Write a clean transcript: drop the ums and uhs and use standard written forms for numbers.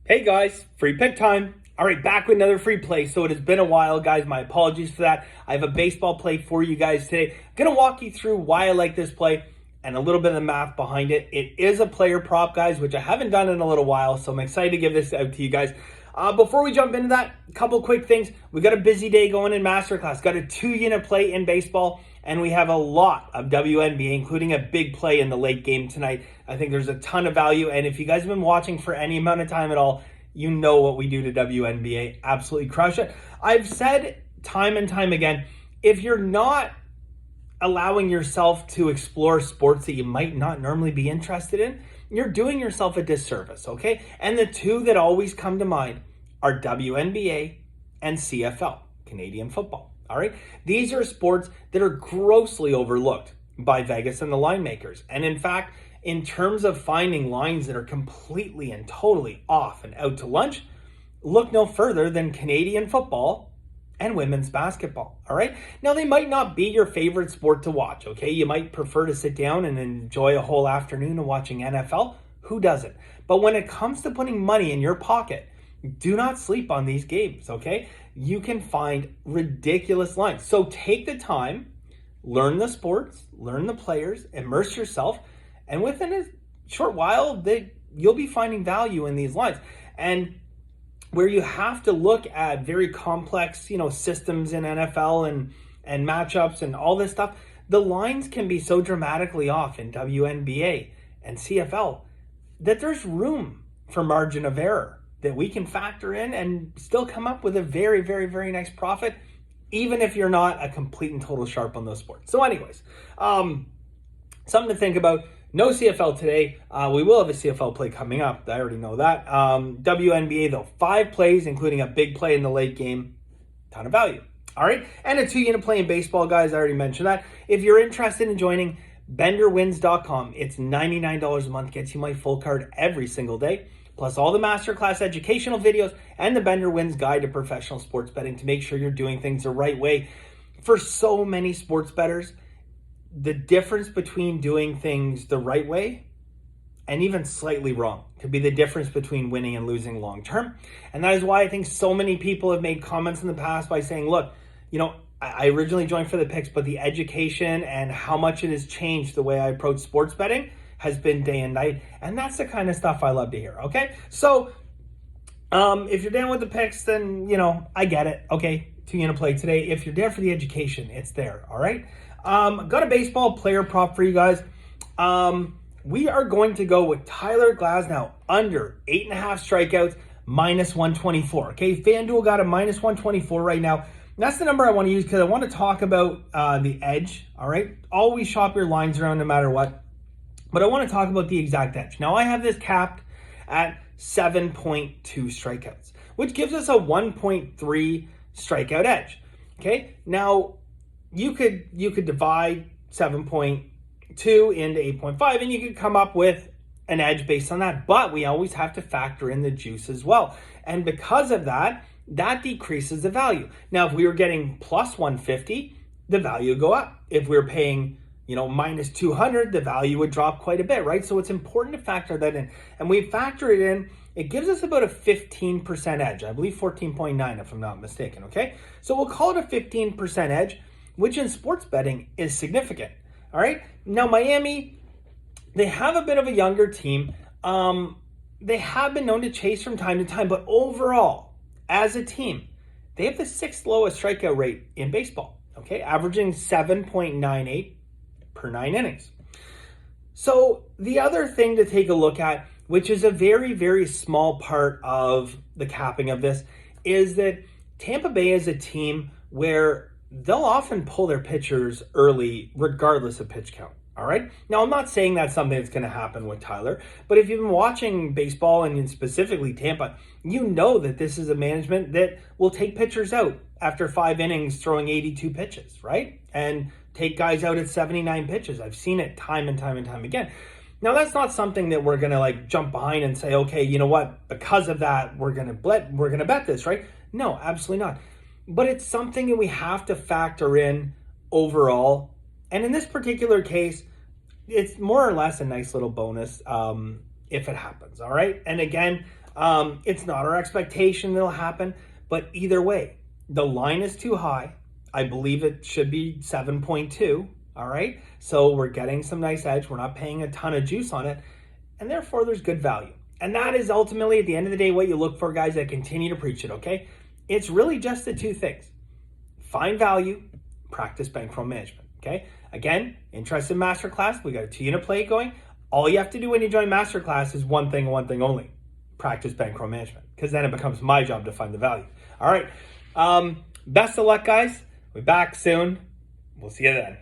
Hey guys, free pick time. All right, back with another free play. So it has been a while, guys. My apologies for that. I have a baseball play for you guys today. I'm going to walk you through why I like this play and a little bit of the math behind it. It is a player prop, guys, which I haven't done in a little while. So I'm excited to give this out to you guys. Before we jump into that, a couple quick things. We got a busy day going in Masterclass. Got a 2-unit play in baseball, and we have a lot of WNBA, including a big play in the late game tonight. I think there's a ton of value, and if you guys have been watching for any amount of time at all, you know what we do to WNBA. Absolutely crush it. I've said time and time again, if you're not allowing yourself to explore sports that you might not normally be interested in, you're doing yourself a disservice, okay? And the two that always come to mind are WNBA and CFL, Canadian football, all right? These are sports that are grossly overlooked by Vegas and the line makers. And in fact, in terms of finding lines that are completely and totally off and out to lunch, look no further than Canadian football and women's basketball, all right? Now, they might not be your favorite sport to watch, okay? You might prefer to sit down and enjoy a whole afternoon of watching NFL. Who doesn't? But when it comes to putting money in your pocket, do not sleep on these games, okay? You can find ridiculous lines. So take the time, learn the sports, learn the players, immerse yourself, and within a short while, you'll be finding value in these lines. And where you have to look at very complex, systems in NFL and matchups and all this stuff, the lines can be so dramatically off in WNBA and CFL that there's room for margin of error that we can factor in and still come up with a very, very, very nice profit, even if you're not a complete and total sharp on those sports. So anyways, something to think about. No CFL today. We will have a CFL play coming up. I already know that. WNBA, though, 5 plays, including a big play in the late game. Ton of value. All right. And a 2-unit play in baseball, guys. I already mentioned that. If you're interested in joining BenderWins.com, it's $99 a month. Gets you my full card every single day. Plus all the masterclass educational videos and the Bender Wins Guide to Professional Sports Betting to make sure you're doing things the right way. For so many sports bettors, the difference between doing things the right way and even slightly wrong could be the difference between winning and losing long term. And that is why I think so many people have made comments in the past by saying, look, I originally joined for the picks, but the education and how much it has changed the way I approach sports betting has been day and night. And that's the kind of stuff I love to hear, okay? So if you're down with the picks, then, I get it, okay? 2-unit play today. If you're there for the education, it's there, all right? Got a baseball player prop for you guys. We are going to go with Tyler Glasnow under 8.5 strikeouts, -124. Okay, FanDuel got a -124 right now. That's the number I want to use because I want to talk about the edge. All right, always shop your lines around no matter what. But I want to talk about the exact edge. Now I have this capped at 7.2 strikeouts, which gives us a 1.3 strikeout edge. Okay, now you could divide 7.2 into 8.5 and you could come up with an edge based on that. But we always have to factor in the juice as well. And because of that decreases the value. Now, if we were getting plus 150, the value would go up. If we were paying, minus 200, the value would drop quite a bit, right? So it's important to factor that in. And we factor it in, it gives us about a 15% edge. I believe 14.9 if I'm not mistaken, okay? So we'll call it a 15% edge, which in sports betting is significant, all right? Now, Miami, they have a bit of a younger team. They have been known to chase from time to time, but overall, as a team, they have the 6th lowest strikeout rate in baseball, okay? Averaging 7.98 per 9 innings. So the other thing to take a look at, which is a very, very small part of the capping of this, is that Tampa Bay is a team where they'll often pull their pitchers early, regardless of pitch count, all right? Now, I'm not saying that's something that's going to happen with Tyler, but if you've been watching baseball and specifically Tampa, you know that this is a management that will take pitchers out after 5 innings throwing 82 pitches, right? And take guys out at 79 pitches. I've seen it time and time and time again. Now, that's not something that we're going to jump behind and say, okay, you know what? Because of that, we're going to bet this, right? No, absolutely not. But it's something that we have to factor in overall. And in this particular case, it's more or less a nice little bonus if it happens, all right? And again, It's not our expectation that'll happen, but either way, the line is too high. I believe it should be 7.2. All right. So we're getting some nice edge. We're not paying a ton of juice on it. And therefore, there's good value. And that is ultimately, at the end of the day, what you look for, guys. I continue to preach it, okay? It's really just the two things. Find value, practice bankroll management, okay? Again, interested in Masterclass, we got a 2-unit play going. All you have to do when you join Masterclass is one thing only. Practice bankroll management, because then it becomes my job to find the value. All right. Best of luck, guys. We'll be back soon. We'll see you then.